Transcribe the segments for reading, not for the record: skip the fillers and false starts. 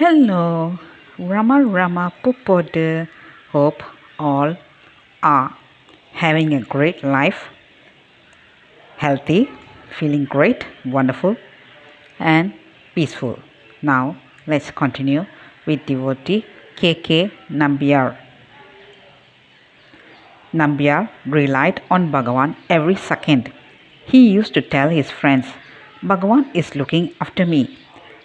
Hello, Rama Pupodu. Hope all are having a great life, healthy, feeling great, wonderful, and peaceful. Now, let's continue with devotee kknambiar. Nambiar relied on Bhagavan every second. He used to tell his friends, Bhagavan is looking after me.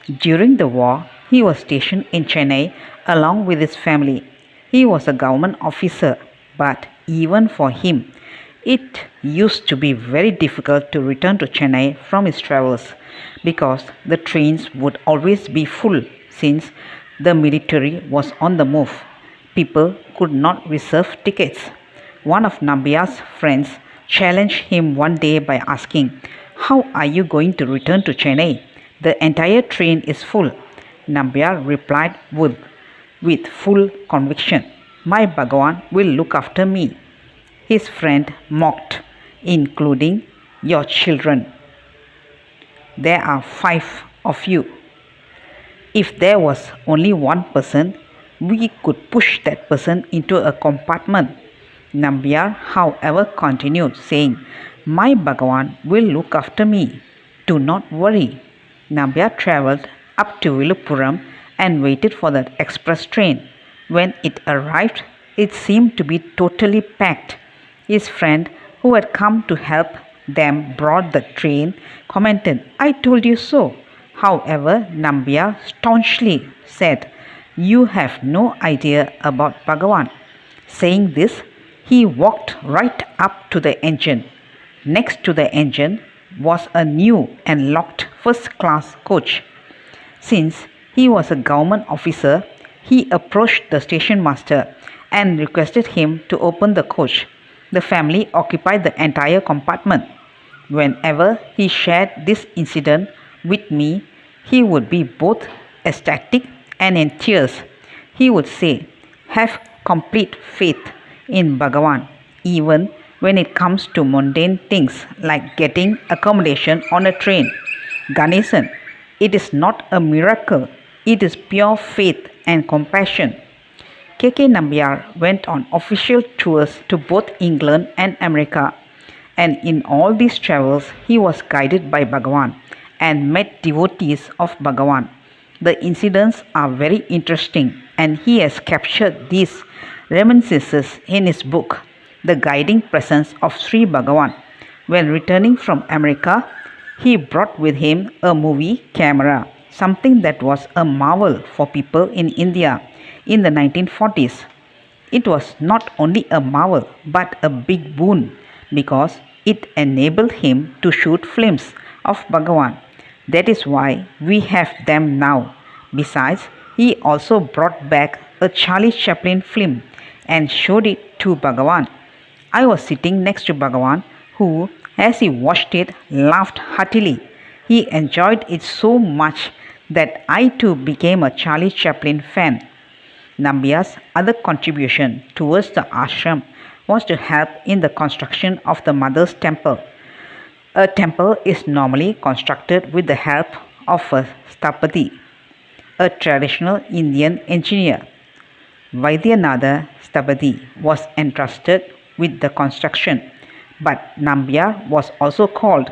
During the war, he was stationed in Chennai along with his family. He was a government officer, but even for him, it used to be very difficult to return to Chennai from his travels because the trains would always be full since the military was on the move. People could not reserve tickets. One of Nambiar's friends challenged him one day by asking, How are you going to return to Chennai? The entire train is full. Nambiar replied with full conviction, My Bhagavan will look after me. His friend mocked, including your children. There are 5 of you. If there was only one person, we could push that person into a compartment. Nambiar, however, continued saying, My Bhagavan will look after me. Do not worry. Nambiar travelled up to Viluppuram and waited for the express train. When it arrived, it seemed to be totally packed. His friend, who had come to help them board the train, commented, I told you so. However, Nambiar staunchly said, You have no idea about Bhagavan. Saying this, he walked right up to the engine. Next to the engine was a new and locked first-class coach. Since he was a government officer, he approached the station master and requested him to open the coach. The family occupied the entire compartment. Whenever he shared this incident with me, he would be both ecstatic and in tears. He would say, Have complete faith in Bhagavan, even when it comes to mundane things like getting accommodation on a train. Ganesan, it is not a miracle, it is pure faith and compassion. kknambiar went on official tours to both England and America, and in all these travels he was guided by Bhagavan and met devotees of Bhagavan. The incidents are very interesting, and he has captured these reminiscences in his book, The Guiding Presence of Sri Bhagavan. When returning from America, he brought with him a movie camera, something that was a marvel for people in India in the 1940s. It was not only a marvel but a big boon because it enabled him to shoot films of Bhagavan. That is why we have them now. Besides, he also brought back a Charlie Chaplin film and showed it to Bhagavan. I was sitting next to Bhagavan, who, as he watched it, laughed heartily. He enjoyed it so much that I too became a Charlie Chaplin fan. Nambiar's other contribution towards the ashram was to help in the construction of the Mother's Temple. A temple is normally constructed with the help of a sthapati, a traditional Indian engineer. Vaidyanatha Sthapati was entrusted with the construction, but Nambiar was also called.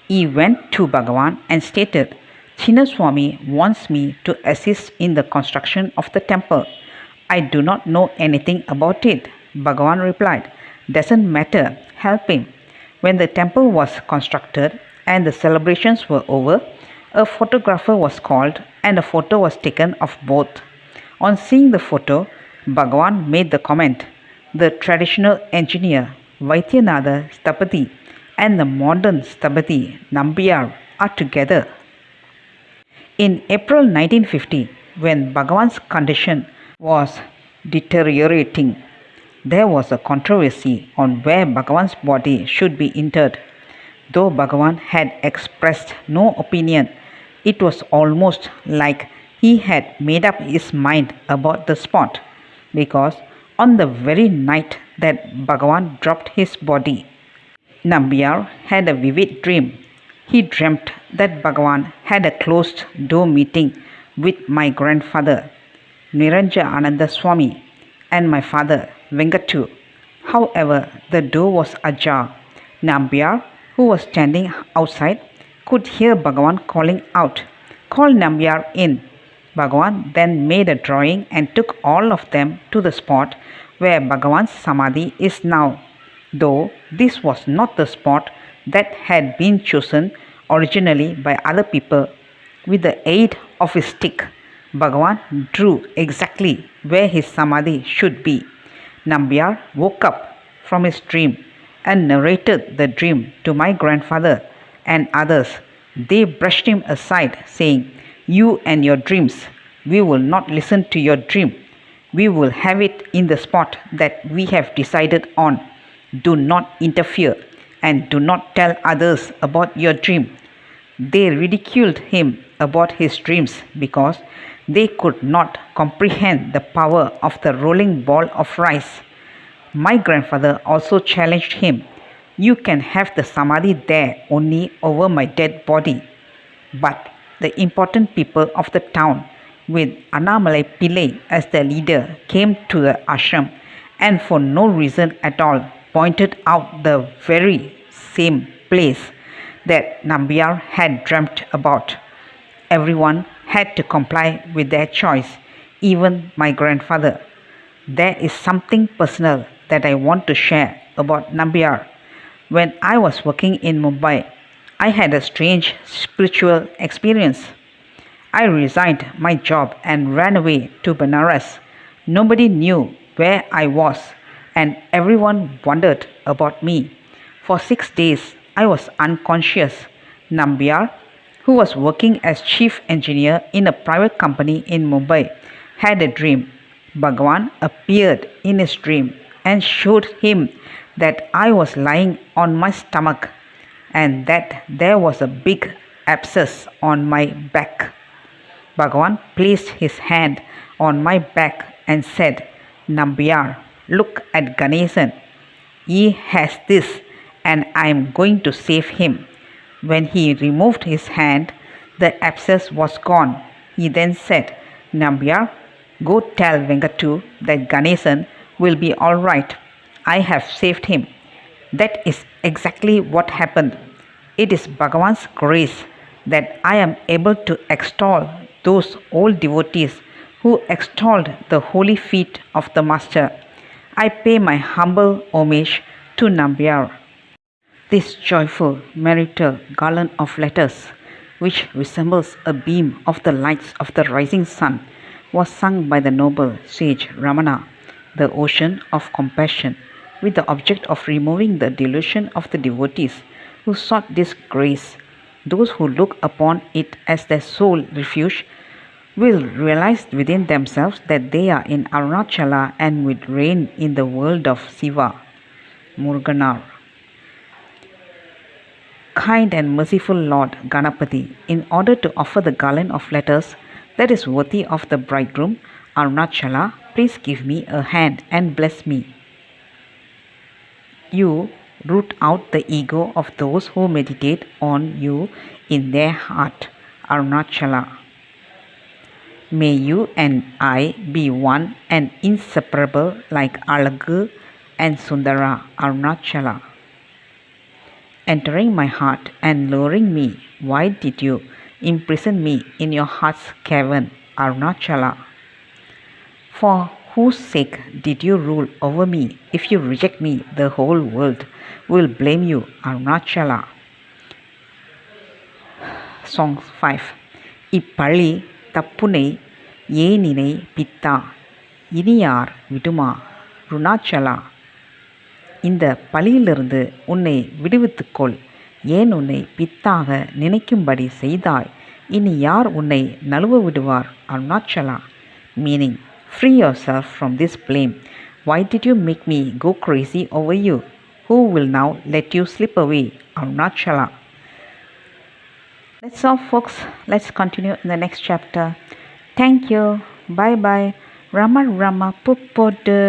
He went to Bhagavan and stated, Chinnaswamy wants me to assist in the construction of the temple. I do not know anything about it. Bhagavan replied, Doesn't matter, help him. When the temple was constructed and the celebrations were over, a photographer was called and a photo was taken of both. On seeing the photo, Bhagavan made the comment, the traditional engineer Vaidyanatha Sthapati and the modern Sthapati Nambiar are together. In April 1950, when Bhagavan's condition was deteriorating, there was a controversy on where Bhagavan's body should be interred. Though Bhagavan had expressed no opinion, it was almost like he had made up his mind about the spot, because on the very night that Bhagavan dropped his body, Nambiar had a vivid dream. He dreamt that Bhagavan had a closed door meeting with my grandfather, Niranja Ananda Swami, and my father, Venkatu. However, the door was ajar. Nambiar, who was standing outside, could hear Bhagavan calling out, "Call Nambiar in." Bhagavan then made a drawing and took all of them to the spot where Bhagavan's Samadhi is now, though this was not the spot that had been chosen originally by other people. With the aid of his stick, Bhagavan drew exactly where his Samadhi should be. Nambiar woke up from his dream and narrated the dream to my grandfather and others. They brushed him aside, saying, "You and your dreams, we will not listen to your dream. We will have it in the spot that we have decided on. Do not interfere and do not tell others about your dream." They ridiculed him about his dreams because they could not comprehend the power of the rolling ball of rice. My grandfather also challenged him, "You can have the Samadhi there only over my dead body." But the important people of the town, with Annamalai Pillai as their leader, came to the ashram and for no reason at all pointed out the very same place that Nambiar had dreamt about. Everyone had to comply with their choice, even my grandfather. There is something personal that I want to share about Nambiar. When I was working in Mumbai, I had a strange spiritual experience. I resigned my job and ran away to Benares. Nobody knew where I was, and everyone wondered about me. For 6 days, I was unconscious. Nambiar, who was working as chief engineer in a private company in Mumbai, had a dream. Bhagavan appeared in his dream and showed him that I was lying on my stomach and that there was a big abscess on my back. Bhagavan placed his hand on my back and said, "Nambiar, look at Ganesan. He has this and I am going to save him." When he removed his hand, the abscess was gone. He then said, "Nambiar, go tell Venkatu that Ganesan will be all right. I have saved him." That is exactly what happened. It is Bhagavan's grace that I am able to extol those old devotees who extolled the holy feet of the Master. I pay my humble homage to Nambiar. This joyful marital garland of letters, which resembles a beam of the lights of the rising sun, was sung by the noble sage Ramana, the ocean of compassion, with the object of removing the delusion of the devotees who sought this grace. Those who look upon it as their sole refuge will realize within themselves that they are in Arunachala and will reign in the world of Siva. Muruganar. Kind and merciful Lord Ganapati, in order to offer the garland of letters that is worthy of the bridegroom, Arunachala, please give me a hand and bless me. You root out the ego of those who meditate on you in their heart, Arunachala. May you and I be one and inseparable like Alagu and Sundara, Arunachala. Entering my heart and luring me, why did you imprison me in your heart's cavern, Arunachala? For whose sake did you rule over me? If you reject me, the whole world will blame you, Arunachala. Song 5. Ippali Tappunai Yenine Pitta Iniyar Viduma Runachala. இந்த பழியிலிருந்து உன்னை விடுவித்துக்கொள். ஏன் உன்னை பித்தாக நினைக்கும்படி செய்தாய்? இனி யார் உன்னை நழுவ விடுவார்? Arunachala. Meaning, free yourself from this blame. Why did you make me go crazy over you? Who will now let you slip away? Arunachala. That's all, folks. Let's continue in the next chapter. Thank you. Bye bye. Rama Rama Pupodu.